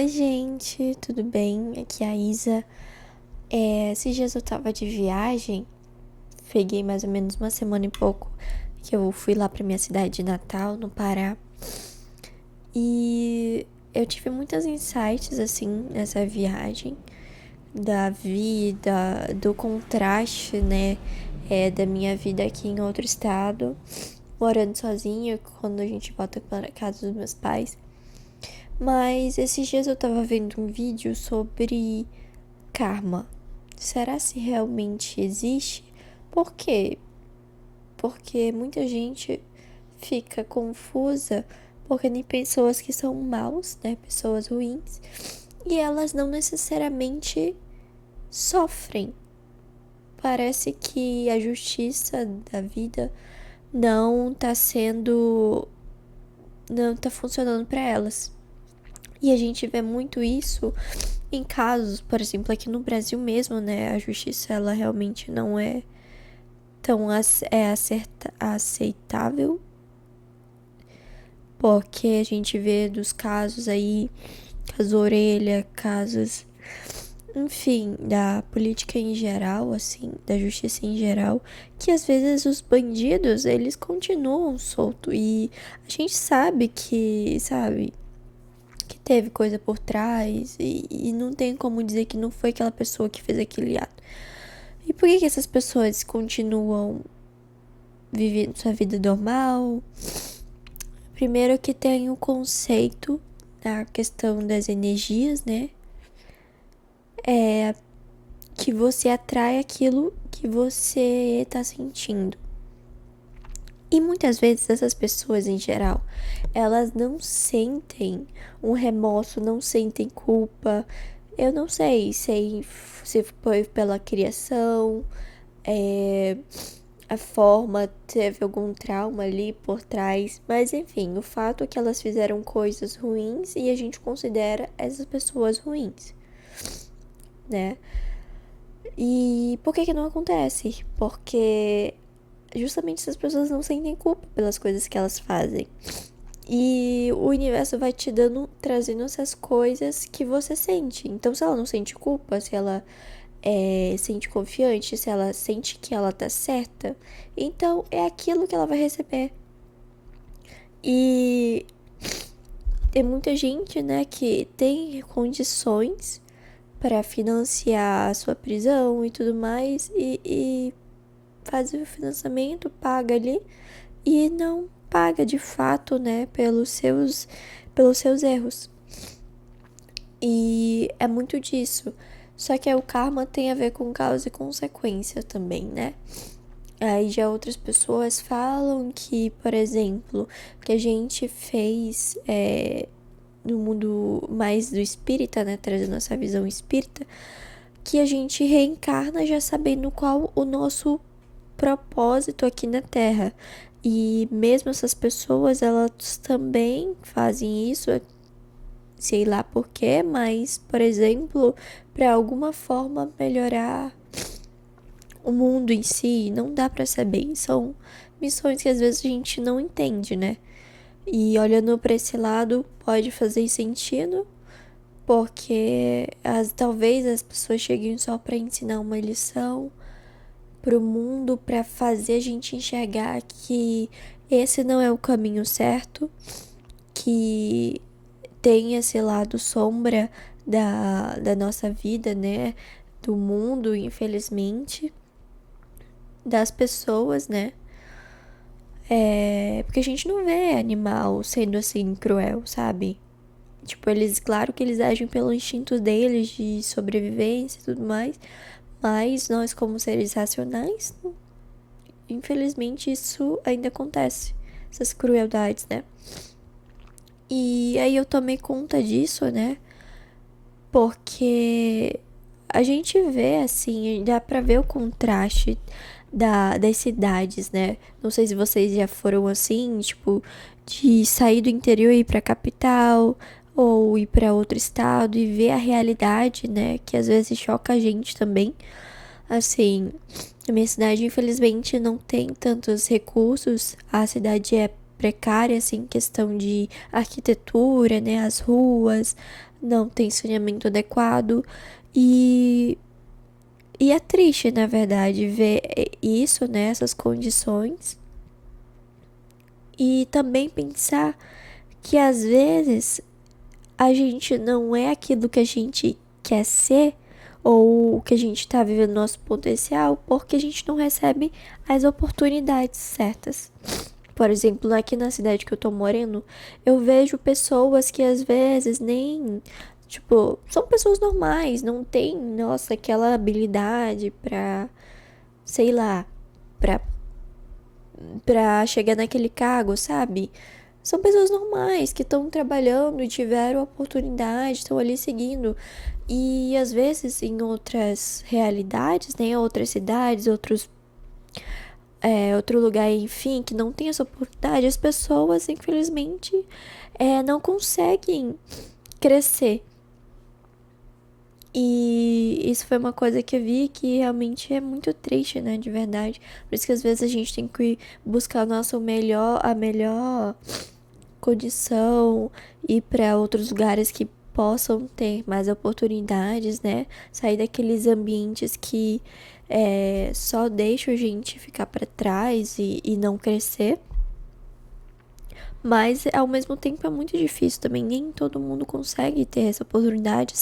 Oi, gente, tudo bem? Aqui é a Isa. Esses dias eu tava de viagem, peguei mais ou menos uma semana e pouco que eu fui lá pra minha cidade de Natal, no Pará. E eu tive muitos insights, assim, nessa viagem, da vida, do contraste, né, da minha vida aqui em outro estado, morando sozinha, quando a gente volta para casa dos meus pais. Mas esses dias eu tava vendo um vídeo sobre karma. Será se realmente existe? Por quê? Porque muita gente fica confusa porque tem pessoas que são maus, né? Pessoas ruins, e elas não necessariamente sofrem. Parece que a justiça da vida não tá sendo, não tá funcionando para elas. E a gente vê muito isso em casos, por exemplo, aqui no Brasil mesmo, né? A justiça, ela realmente não é tão aceitável, porque a gente vê dos casos aí, caso Orelha, casos, enfim, da política em geral, assim, da justiça em geral, que às vezes os bandidos, eles continuam soltos e a gente sabe que teve coisa por trás e não tem como dizer que não foi aquela pessoa que fez aquele ato. E por que essas pessoas continuam vivendo sua vida normal? Primeiro que tem o conceito da questão das energias, né? É que você atrai aquilo que você tá sentindo. E muitas vezes essas pessoas em geral, elas não sentem um remorso, não sentem culpa. Eu não sei se foi pela criação, a forma, teve algum trauma ali por trás, mas enfim, o fato é que elas fizeram coisas ruins e a gente considera essas pessoas ruins, né? E por que não acontece? Porque justamente essas pessoas não sentem culpa pelas coisas que elas fazem. E o universo vai te dando, trazendo essas coisas que você sente. Então, se ela não sente culpa, se ela sente confiante, se ela sente que ela tá certa, então é aquilo que ela vai receber. E tem muita gente, né, que tem condições para financiar a sua prisão e tudo mais, e faz o financiamento, paga ali e não paga de fato, né, pelos seus erros. E é muito disso. Só que o karma tem a ver com causa e consequência também, né? Aí já outras pessoas falam que, por exemplo, que a gente fez no mundo mais do espírita, né? Trazendo essa visão espírita, que a gente reencarna já sabendo qual o nosso propósito aqui na Terra. E mesmo essas pessoas, elas também fazem isso, sei lá porquê, mas, por exemplo, para alguma forma melhorar o mundo em si, não dá para saber. São missões que às vezes a gente não entende, né? E olhando para esse lado, pode fazer sentido, porque talvez as pessoas cheguem só para ensinar uma lição pro mundo, para fazer a gente enxergar que esse não é o caminho certo, que tem esse lado sombra da nossa vida, né? Do mundo, infelizmente, das pessoas, né? Porque a gente não vê animal sendo assim cruel, sabe? Tipo, eles, claro que eles agem pelo instinto deles de sobrevivência e tudo mais, mas nós, como seres racionais, infelizmente isso ainda acontece, essas crueldades, né? E aí eu tomei conta disso, né? Porque a gente vê assim, dá pra ver o contraste das cidades, né? Não sei se vocês já foram assim, tipo, de sair do interior e ir pra capital, ou ir pra outro estado e ver a realidade, né? Que às vezes choca a gente também. Assim, a minha cidade, infelizmente, não tem tantos recursos. A cidade é precária, assim, questão de arquitetura, né? As ruas, não tem saneamento adequado e e é triste, na verdade, ver isso, né, essas condições e também pensar que às vezes a gente não é aquilo que a gente quer ser ou o que a gente tá vivendo nosso potencial porque a gente não recebe as oportunidades certas. Por exemplo, aqui na cidade que eu tô morando, eu vejo pessoas que às vezes nem, tipo, são pessoas normais, não tem, nossa, aquela habilidade pra, sei lá, pra, pra chegar naquele cargo, sabe? São pessoas normais que estão trabalhando e tiveram oportunidade, estão ali seguindo. E às vezes em outras realidades, né, outras cidades, outro lugar, enfim, que não tem essa oportunidade, as pessoas, infelizmente, não conseguem crescer. E isso foi uma coisa que eu vi que realmente é muito triste, né, de verdade. Por isso que às vezes a gente tem que buscar o nosso melhor, a melhor condição, ir para outros lugares que possam ter mais oportunidades, né? Sair daqueles ambientes que só deixam a gente ficar para trás e não crescer. Mas ao mesmo tempo é muito difícil também. Nem todo mundo consegue ter essa oportunidade,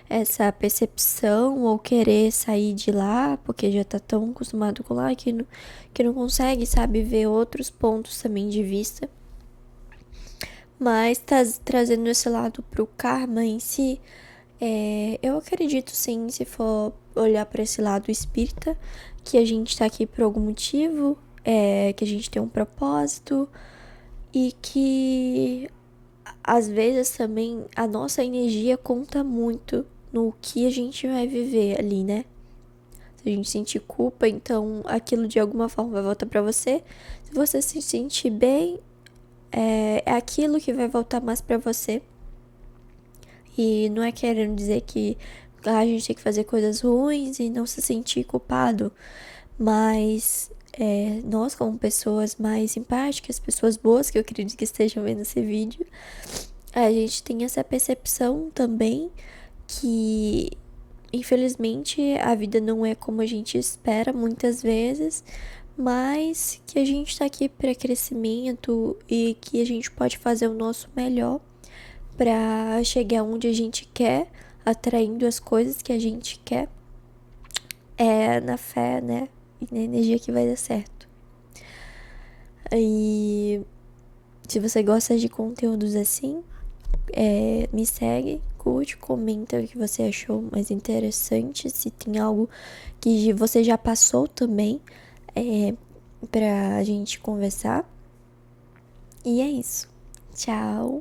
essa percepção ou querer sair de lá, porque já tá tão acostumado com lá que não consegue, sabe, ver outros pontos também de vista. Mas trazendo esse lado pro karma em si, eu acredito sim, se for olhar para esse lado espírita, que a gente tá aqui por algum motivo, que a gente tem um propósito e que às vezes também a nossa energia conta muito no que a gente vai viver ali, né? Se a gente sentir culpa, então aquilo de alguma forma vai voltar para você. Se você se sentir bem, é aquilo que vai voltar mais para você. E não é querendo dizer que a gente tem que fazer coisas ruins e não se sentir culpado, mas nós, como pessoas mais simpáticas, pessoas boas que eu acredito que estejam vendo esse vídeo, a gente tem essa percepção também que, infelizmente, a vida não é como a gente espera muitas vezes, mas que a gente está aqui para crescimento e que a gente pode fazer o nosso melhor para chegar onde a gente quer, atraindo as coisas que a gente quer, na fé, né? E na energia que vai dar certo. E se você gosta de conteúdos assim, me segue, curte, comenta o que você achou mais interessante, se tem algo que você já passou também, pra gente conversar. E é isso. Tchau!